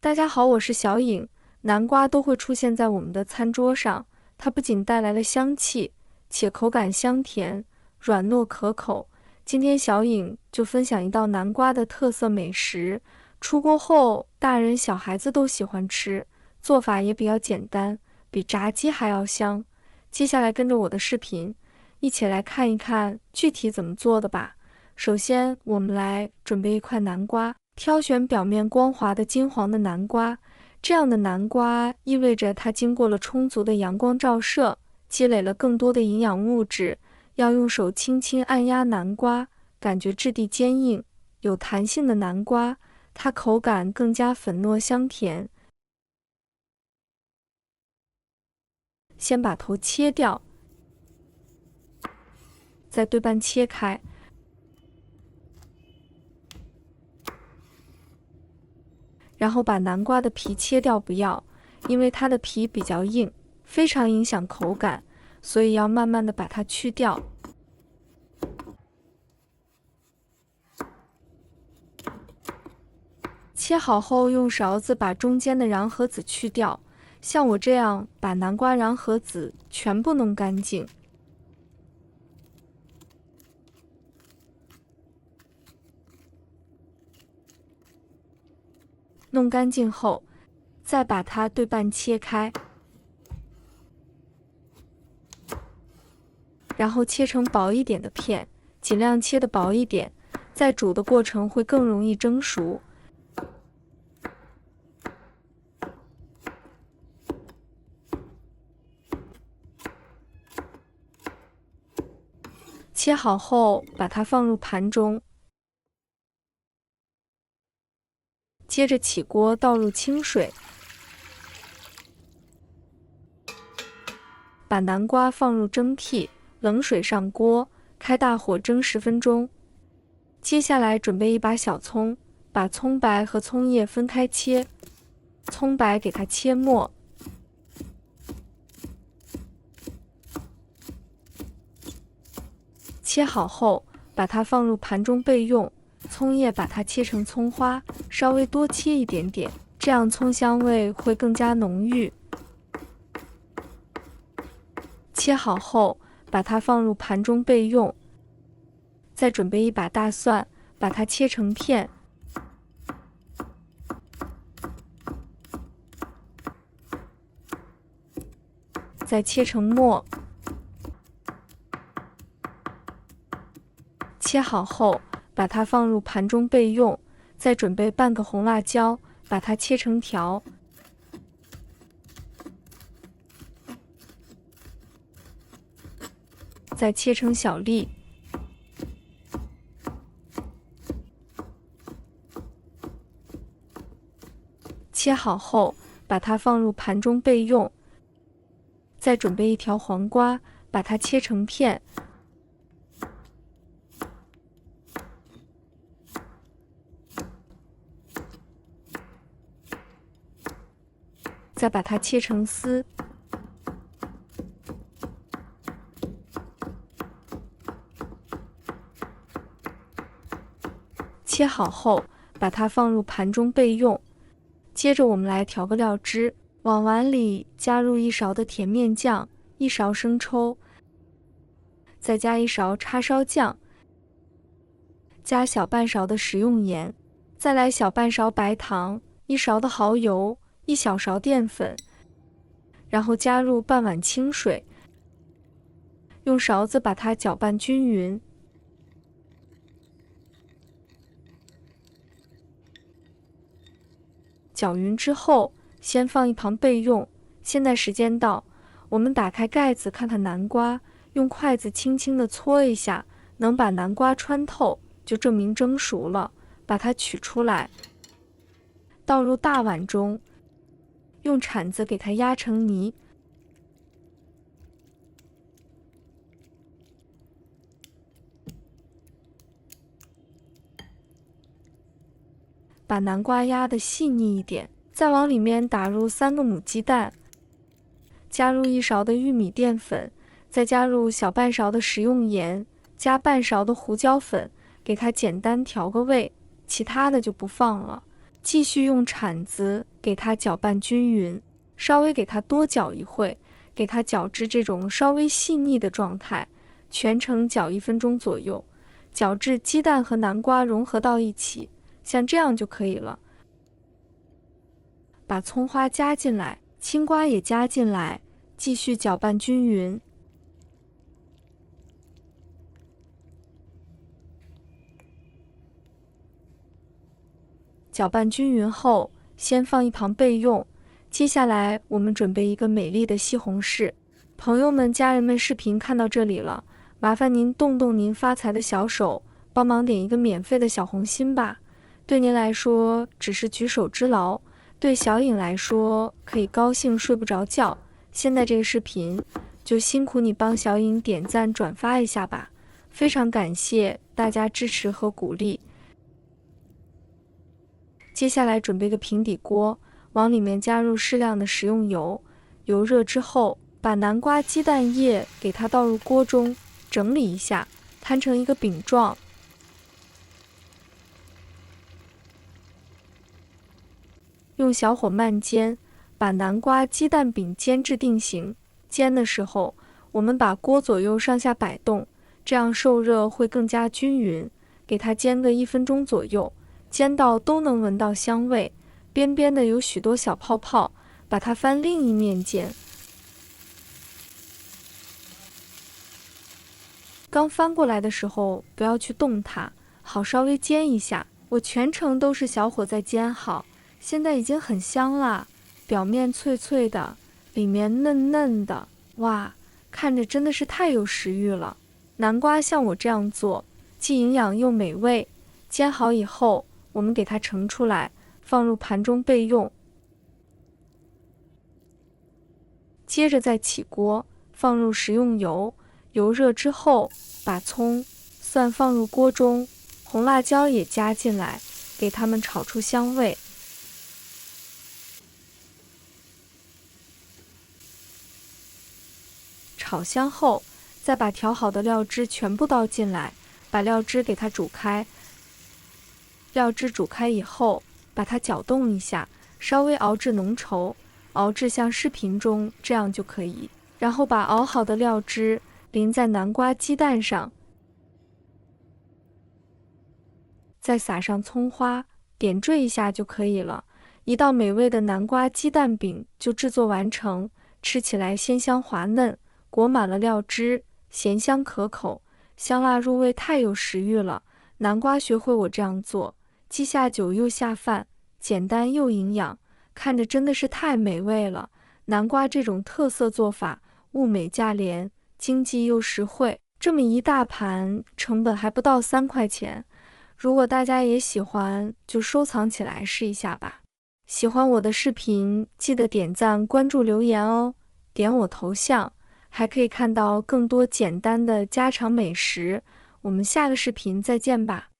大家好，我是小颖。南瓜都会出现在我们的餐桌上，它不仅带来了香气，且口感香甜、软糯可口。今天小颖就分享一道南瓜的特色美食，出锅后大人小孩子都喜欢吃，做法也比较简单，比炸鸡还要香。接下来跟着我的视频，一起来看一看具体怎么做的吧。首先，我们来准备一块南瓜。挑选表面光滑的金黄的南瓜，这样的南瓜意味着它经过了充足的阳光照射，积累了更多的营养物质。要用手轻轻按压南瓜，感觉质地坚硬、有弹性的南瓜，它口感更加粉糯香甜。先把头切掉，再对半切开。然后把南瓜的皮切掉不要，因为它的皮比较硬，非常影响口感，所以要慢慢的把它去掉。切好后，用勺子把中间的瓤和籽去掉，像我这样把南瓜瓤和籽全部弄干净。弄干净后，再把它对半切开，然后切成薄一点的片，尽量切得薄一点，在煮的过程会更容易蒸熟。切好后，把它放入盘中。接着起锅，倒入清水，把南瓜放入蒸屉，冷水上锅，开大火蒸10分钟。接下来准备一把小葱，把葱白和葱叶分开切，葱白给它切末。切好后，把它放入盘中备用。葱叶把它切成葱花，稍微多切一点点，这样葱香味会更加浓郁。切好后，把它放入盘中备用。再准备一把大蒜，把它切成片。再切成末。切好后，把它放入盘中备用。再准备半个红辣椒，把它切成条。再切成小粒。切好后，把它放入盘中备用。再准备一条黄瓜，把它切成片。再把它切成丝。切好后，把它放入盘中备用。接着我们来调个料汁，往碗里加入1勺的甜面酱，1勺生抽，再加1勺叉烧酱，加小半勺的食用盐，再来小半勺白糖，1勺的蚝油，1小勺淀粉，然后加入半碗清水，用勺子把它搅拌均匀。搅匀之后，先放一旁备用。现在时间到，我们打开盖子看看南瓜，用筷子轻轻地搓一下，能把南瓜穿透，就证明蒸熟了。把它取出来，倒入大碗中，用铲子给它压成泥。把南瓜压得细腻一点，再往里面打入3个母鸡蛋，加入1勺的玉米淀粉，再加入小半勺的食用盐，加半勺的胡椒粉，给它简单调个味，其他的就不放了。继续用铲子给它搅拌均匀，稍微给它多搅一会，给它搅至这种稍微细腻的状态，全程搅1分钟左右，搅至鸡蛋和南瓜融合到一起，像这样就可以了。把葱花加进来，青瓜也加进来，继续搅拌均匀。搅拌均匀后，先放一旁备用。接下来我们准备一个美丽的西红柿。朋友们、家人们，视频看到这里了，麻烦您动动您发财的小手，帮忙点一个免费的小红心吧。对您来说只是举手之劳，对小颖来说可以高兴睡不着觉。现在这个视频就辛苦你帮小颖点赞转发一下吧，非常感谢大家支持和鼓励。接下来准备个平底锅，往里面加入适量的食用油，油热之后，把南瓜鸡蛋液给它倒入锅中，整理一下，摊成一个饼状。用小火慢煎，把南瓜鸡蛋饼煎至定型。煎的时候，我们把锅左右上下摆动，这样受热会更加均匀。给它煎个1分钟左右，煎到都能闻到香味，边边的有许多小泡泡，把它翻另一面煎。刚翻过来的时候不要去动它，好稍微煎一下。我全程都是小火在煎好，现在已经很香了，表面脆脆的，里面嫩嫩的，哇，看着真的是太有食欲了。南瓜像我这样做，既营养又美味。煎好以后，我们给它盛出来，放入盘中备用。接着再起锅，放入食用油，油热之后，把葱、蒜放入锅中，红辣椒也加进来，给它们炒出香味。炒香后，再把调好的料汁全部倒进来，把料汁给它煮开。料汁煮开以后，把它搅动一下，稍微熬至浓稠，熬至像视频中这样就可以。然后把熬好的料汁淋在南瓜鸡蛋上，再撒上葱花，点缀一下就可以了。一道美味的南瓜鸡蛋饼就制作完成，吃起来鲜香滑嫩，裹满了料汁，咸香可口，香辣入味，太有食欲了。南瓜学会我这样做，既下酒又下饭，简单又营养，看着真的是太美味了。南瓜这种特色做法，物美价廉，经济又实惠，这么一大盘，成本还不到3块钱。如果大家也喜欢，就收藏起来试一下吧。喜欢我的视频，记得点赞、关注、留言哦。点我头像，还可以看到更多简单的家常美食。我们下个视频再见吧。